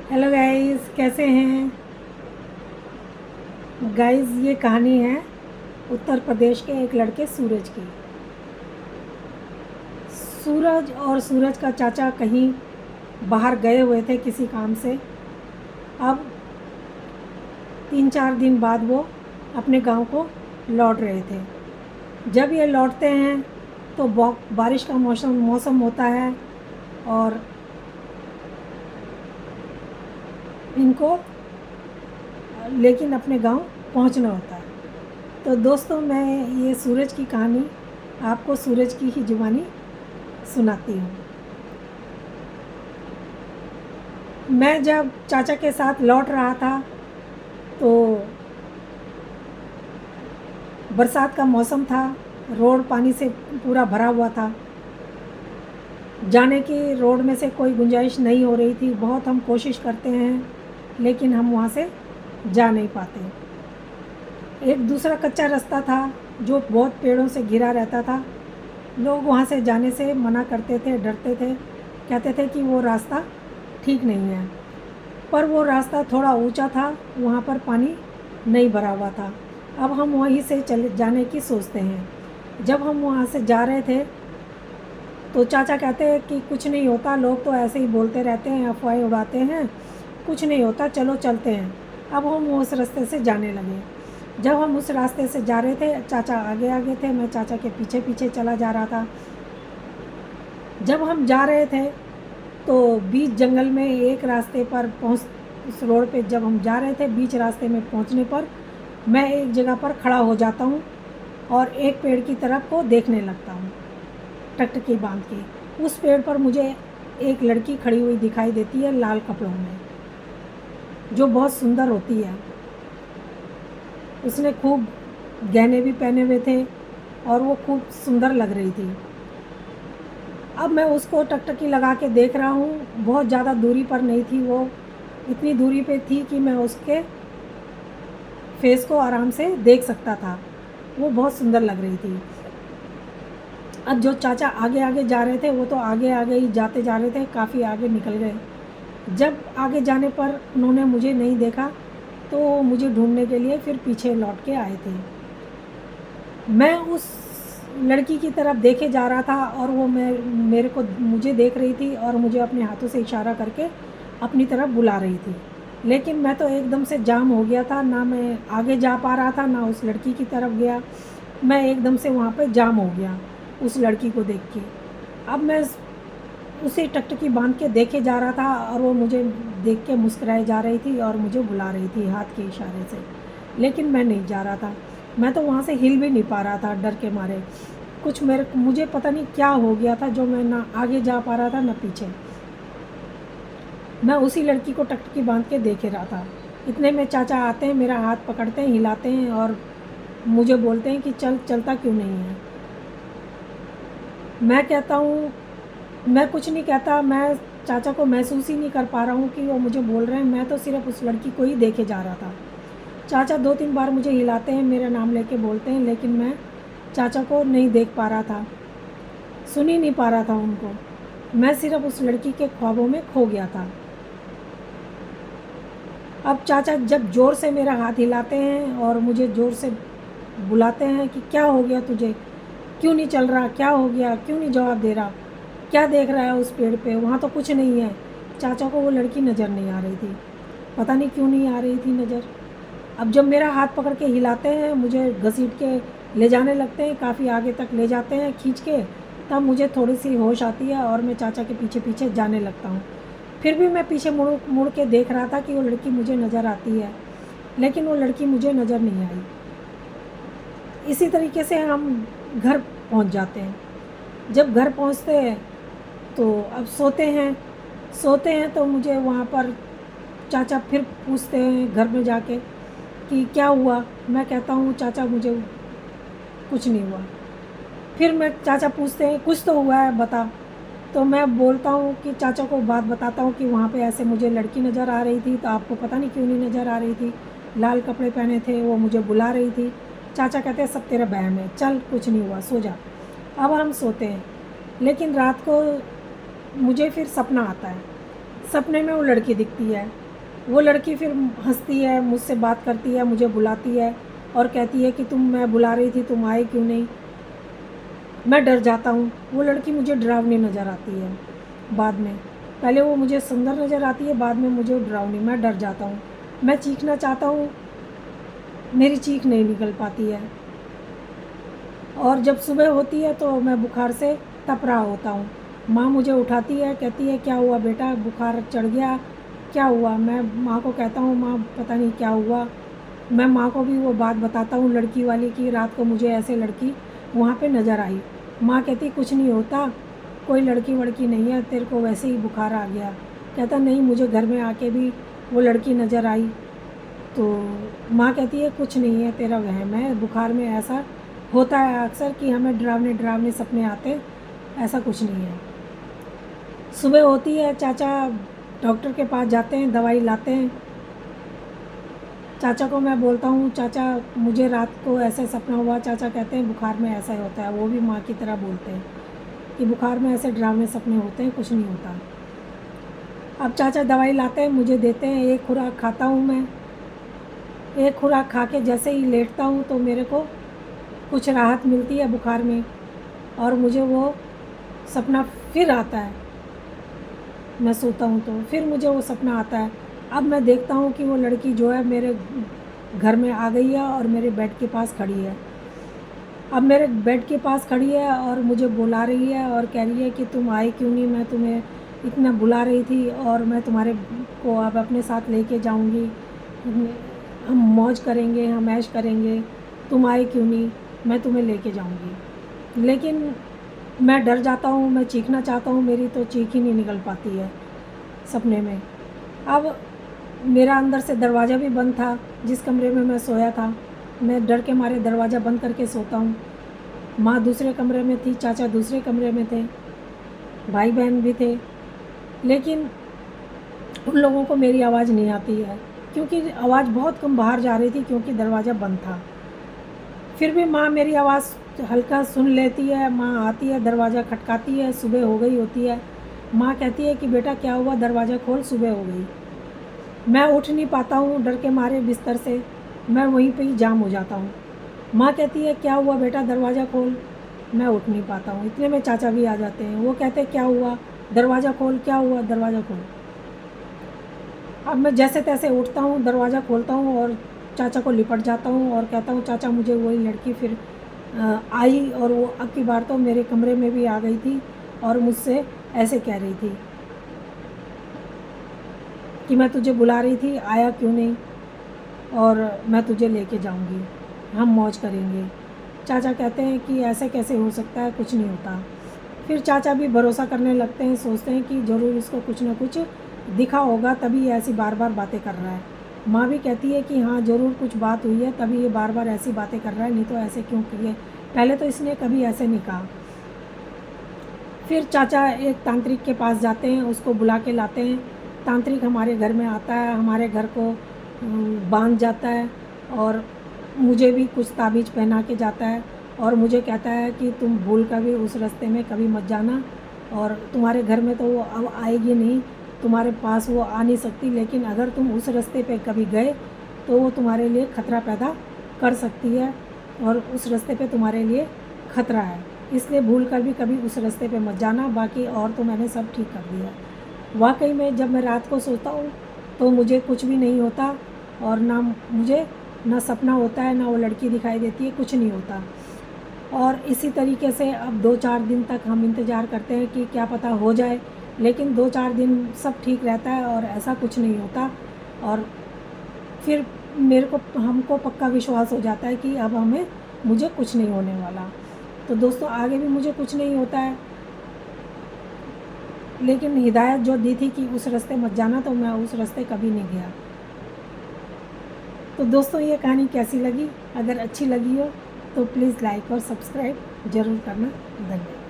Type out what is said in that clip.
Hello guys, कैसे हैं guys. ये कहानी है उत्तर प्रदेश के एक लड़के सूरज की। सूरज और सूरज का चाचा कहीं बाहर गए हुए थे किसी काम से। अब 3-4 दिन बाद वो अपने गांव को लौट रहे थे। जब ये लौटते हैं तो बारिश का मौसम होता है और इनको लेकिन अपने गांव पहुंचना होता है। तो दोस्तों, मैं ये सूरज की कहानी आपको सूरज की ही जुबानी सुनाती हूँ। मैं जब चाचा के साथ लौट रहा था तो बरसात का मौसम था। रोड पानी से पूरा भरा हुआ था। जाने की रोड में से कोई गुंजाइश नहीं हो रही थी। बहुत हम कोशिश करते हैं लेकिन हम वहाँ से जा नहीं पाते। एक दूसरा कच्चा रास्ता था जो बहुत पेड़ों से घिरा रहता था। लोग वहाँ से जाने से मना करते थे, डरते थे, कहते थे कि वो रास्ता ठीक नहीं है। पर वो रास्ता थोड़ा ऊंचा था, वहाँ पर पानी नहीं भरा हुआ था। अब हम वहीं से चले जाने की सोचते हैं। जब हम वहाँ से जा रहे थे तो चाचा कहते हैं कि कुछ नहीं होता, लोग तो ऐसे ही बोलते रहते हैं, अफवाहें उड़ाते हैं, कुछ नहीं होता, चलो चलते हैं। अब हम उस रास्ते से जाने लगे। जब हम उस रास्ते से जा रहे थे, चाचा आगे आगे थे, मैं चाचा के पीछे पीछे चला जा रहा था। जब हम जा रहे थे तो बीच जंगल में एक रास्ते पर उस रोड पे जब हम जा रहे थे, बीच रास्ते में पहुंचने पर मैं एक जगह पर खड़ा हो जाता हूँ और एक पेड़ की तरफ को देखने लगता हूँ, टकटकी बांध के। उस पेड़ पर मुझे एक लड़की खड़ी हुई दिखाई देती है, लाल कपड़ों में, जो बहुत सुंदर होती है। उसने खूब गहने भी पहने हुए थे और वो खूब सुंदर लग रही थी। अब मैं उसको टकटकी लगा के देख रहा हूँ। बहुत ज़्यादा दूरी पर नहीं थी वो, इतनी दूरी पे थी कि मैं उसके फेस को आराम से देख सकता था। वो बहुत सुंदर लग रही थी। अब जो चाचा आगे आगे जा रहे थे वो तो आगे आगे ही जाते जा रहे थे, काफ़ी आगे निकल गए। जब आगे जाने पर उन्होंने मुझे नहीं देखा तो मुझे ढूंढने के लिए फिर पीछे लौट के आए थे। मैं उस लड़की की तरफ देखे जा रहा था और वो मेरे को मुझे देख रही थी और मुझे अपने हाथों से इशारा करके अपनी तरफ बुला रही थी। लेकिन मैं तो एकदम से जाम हो गया था, ना मैं आगे जा पा रहा था ना उस लड़की की तरफ गया। मैं एकदम से वहाँ पे जाम हो गया उस लड़की को देख के। अब मैं उसे टकटकी बांध के देखे जा रहा था और वो मुझे देख के मुस्कुराए जा रही थी और मुझे बुला रही थी हाथ के इशारे से। लेकिन मैं नहीं जा रहा था। मैं तो वहाँ से हिल भी नहीं पा रहा था डर के मारे। मुझे पता नहीं क्या हो गया था जो मैं ना आगे जा पा रहा था ना पीछे। मैं उसी लड़की को टकटकी बांध के देखे रहा था। इतने में चाचा आते हैं, मेरा हाथ पकड़ते हैं, हिलाते हैं और मुझे बोलते हैं कि चलता क्यों नहीं है। मैं कहता हूँ, मैं कुछ नहीं कहता। मैं चाचा को महसूस ही नहीं कर पा रहा हूँ कि वो मुझे बोल रहे हैं। मैं तो सिर्फ उस लड़की को ही देखे जा रहा था। चाचा 2-3 बार मुझे हिलाते हैं, मेरा नाम लेके बोलते हैं, लेकिन मैं चाचा को नहीं देख पा रहा था, सुन ही नहीं पा रहा था उनको। मैं सिर्फ उस लड़की के ख्वाबों में खो गया था। अब चाचा जब ज़ोर से मेरा हाथ हिलाते हैं और मुझे ज़ोर से बुलाते हैं कि क्या हो गया तुझे, क्यों नहीं चल रहा, क्या हो गया, क्यों नहीं जवाब दे रहा, क्या देख रहा है उस पेड़ पे, वहाँ तो कुछ नहीं है। चाचा को वो लड़की नज़र नहीं आ रही थी, पता नहीं क्यों नहीं आ रही थी नज़र। अब जब मेरा हाथ पकड़ के हिलाते हैं, मुझे घसीट के ले जाने लगते हैं, काफ़ी आगे तक ले जाते हैं खींच के, तब मुझे थोड़ी सी होश आती है और मैं चाचा के पीछे पीछे जाने लगता हूँ। फिर भी मैं पीछे मुड़ मुड़ के देख रहा था कि वो लड़की मुझे नज़र आती है, लेकिन वो लड़की मुझे नज़र नहीं आई। इसी तरीके से हम घर पहुँच जाते हैं। जब घर पहुँचते हैं तो अब सोते हैं तो मुझे वहाँ पर चाचा फिर पूछते हैं घर में जाके कि क्या हुआ। मैं कहता हूँ चाचा मुझे कुछ नहीं हुआ। फिर मैं चाचा पूछते हैं कुछ तो हुआ है बता। तो मैं बोलता हूँ कि चाचा को बात बताता हूँ कि वहाँ पे ऐसे मुझे लड़की नज़र आ रही थी, तो आपको पता नहीं क्यों नहीं नज़र आ रही थी, लाल कपड़े पहने थे, वो मुझे बुला रही थी। चाचा कहते हैं सब तेरा बहम है, चल कुछ नहीं हुआ, सो जा। अब हम सोते हैं, लेकिन रात को मुझे फिर सपना आता है। सपने में वो लड़की दिखती है। वो लड़की फिर हंसती है, मुझसे बात करती है, मुझे बुलाती है और कहती है कि मैं बुला रही थी, तुम आए क्यों नहीं। मैं डर जाता हूँ। वो लड़की मुझे डरावनी नज़र आती है बाद में। पहले वो मुझे सुंदर नज़र आती है, बाद में मुझे डरावनी। मैं डर जाता हूँ, मैं चीखना चाहता हूँ, मेरी चीख नहीं निकल पाती है। और जब सुबह होती है तो मैं बुखार से तप रहा होता हूँ। माँ मुझे उठाती है, कहती है क्या हुआ बेटा, बुखार चढ़ गया, क्या हुआ। मैं माँ को कहता हूँ माँ पता नहीं क्या हुआ। मैं माँ को भी वो बात बताता हूँ लड़की वाली कि रात को मुझे ऐसे लड़की वहाँ पे नज़र आई। माँ कहती कुछ नहीं होता, कोई लड़की वड़की नहीं है, तेरे को वैसे ही बुखार आ गया। कहता नहीं, मुझे घर में आके भी वो लड़की नज़र आई। तो माँ कहती है कुछ नहीं है, तेरा वहम है, बुखार में ऐसा होता है अक्सर कि हमें डरावने डरावने सपने आते, ऐसा कुछ नहीं है। सुबह होती है, चाचा डॉक्टर के पास जाते हैं, दवाई लाते हैं। चाचा को मैं बोलता हूँ चाचा मुझे रात को ऐसे सपना हुआ। चाचा कहते हैं बुखार में ऐसा ही होता है। वो भी माँ की तरह बोलते हैं कि बुखार में ऐसे डरावने सपने होते हैं, कुछ नहीं होता। अब चाचा दवाई लाते हैं, मुझे देते हैं, एक खुराक खाता हूँ मैं। एक खुराक खा के जैसे ही लेटता हूँ तो मेरे को कुछ राहत मिलती है बुखार में, और मुझे वो सपना फिर आता है। मैं सोता हूँ तो फिर मुझे वो सपना आता है। अब मैं देखता हूँ कि वो लड़की जो है मेरे घर में आ गई है और मेरे बेड के पास खड़ी है। अब मेरे बेड के पास खड़ी है और मुझे बुला रही है और कह रही है कि तुम आए क्यों नहीं, मैं तुम्हें इतना बुला रही थी और मैं तुम्हारे को अब अपने साथ लेके जाऊंगी, हम मौज करेंगे, हम ऐश करेंगे, तुम आए क्यों नहीं, मैं तुम्हें लेके जाऊंगी। लेकिन मैं डर जाता हूँ, मैं चीखना चाहता हूँ, मेरी तो चीख ही नहीं निकल पाती है सपने में। अब मेरा अंदर से दरवाज़ा भी बंद था, जिस कमरे में मैं सोया था। मैं डर के मारे दरवाज़ा बंद करके सोता हूँ। माँ दूसरे कमरे में थी, चाचा दूसरे कमरे में थे, भाई बहन भी थे, लेकिन उन लोगों को मेरी आवाज़ नहीं आती है क्योंकि आवाज़ बहुत कम बाहर जा रही थी, क्योंकि दरवाज़ा बंद था। फिर भी माँ मेरी आवाज़ हल्का सुन लेती है। माँ आती है, दरवाज़ा खटकाती है, सुबह हो गई होती है। माँ कहती है कि बेटा क्या हुआ, दरवाज़ा खोल, सुबह हो गई। मैं उठ नहीं पाता हूँ डर के मारे बिस्तर से, मैं वहीं पे ही जाम हो जाता हूँ। माँ कहती है क्या हुआ बेटा, दरवाज़ा खोल। मैं उठ नहीं पाता हूँ। इतने में चाचा भी आ जाते हैं। वो कहते हैं क्या हुआ, दरवाज़ा खोल, क्या हुआ, दरवाज़ा खोल। अब मैं जैसे तैसे उठता हूँ, दरवाज़ा खोलता हूँ और चाचा को लिपट जाता हूँ और कहता हूँ चाचा मुझे वही लड़की फिर आई, और वो अब की बार तो मेरे कमरे में भी आ गई थी और मुझसे ऐसे कह रही थी कि मैं तुझे बुला रही थी, आया क्यों नहीं, और मैं तुझे लेके जाऊंगी, हम मौज करेंगे। चाचा कहते हैं कि ऐसे कैसे हो सकता है, कुछ नहीं होता। फिर चाचा भी भरोसा करने लगते हैं, सोचते हैं कि ज़रूर इसको कुछ ना कुछ दिखा होगा, तभी ऐसी बार बार बातें कर रहा है। माँ भी कहती है कि हाँ ज़रूर कुछ बात हुई है, तभी ये बार बार ऐसी बातें कर रहा है, नहीं तो ऐसे क्यों किए, पहले तो इसने कभी ऐसे नहीं कहा। फिर चाचा एक तांत्रिक के पास जाते हैं, उसको बुला के लाते हैं। तांत्रिक हमारे घर में आता है, हमारे घर को बांध जाता है और मुझे भी कुछ ताबीज़ पहना के जाता है और मुझे कहता है कि तुम भूल कर भी उस रास्ते में कभी मत जाना, और तुम्हारे घर में तो वो अब आएगी नहीं, तुम्हारे पास वो आ नहीं सकती, लेकिन अगर तुम उस रास्ते पे कभी गए तो वो तुम्हारे लिए ख़तरा पैदा कर सकती है, और उस रास्ते पे तुम्हारे लिए ख़तरा है, इसलिए भूल कर भी कभी उस रास्ते पे मत जाना। बाकी और तो मैंने सब ठीक कर दिया। वाकई में जब मैं रात को सोता हूँ तो मुझे कुछ भी नहीं होता, और ना सपना होता है, ना वो लड़की दिखाई देती है, कुछ नहीं होता। और इसी तरीके से अब 2-4 दिन तक हम इंतज़ार करते हैं कि क्या पता हो जाए, लेकिन 2-4 दिन सब ठीक रहता है और ऐसा कुछ नहीं होता। और फिर हमको पक्का विश्वास हो जाता है कि अब मुझे कुछ नहीं होने वाला। तो दोस्तों आगे भी मुझे कुछ नहीं होता है, लेकिन हिदायत जो दी थी कि उस रास्ते मत जाना, तो मैं उस रास्ते कभी नहीं गया। तो दोस्तों ये कहानी कैसी लगी, अगर अच्छी लगी हो तो प्लीज़ लाइक और सब्सक्राइब ज़रूर करना। धन्यवाद।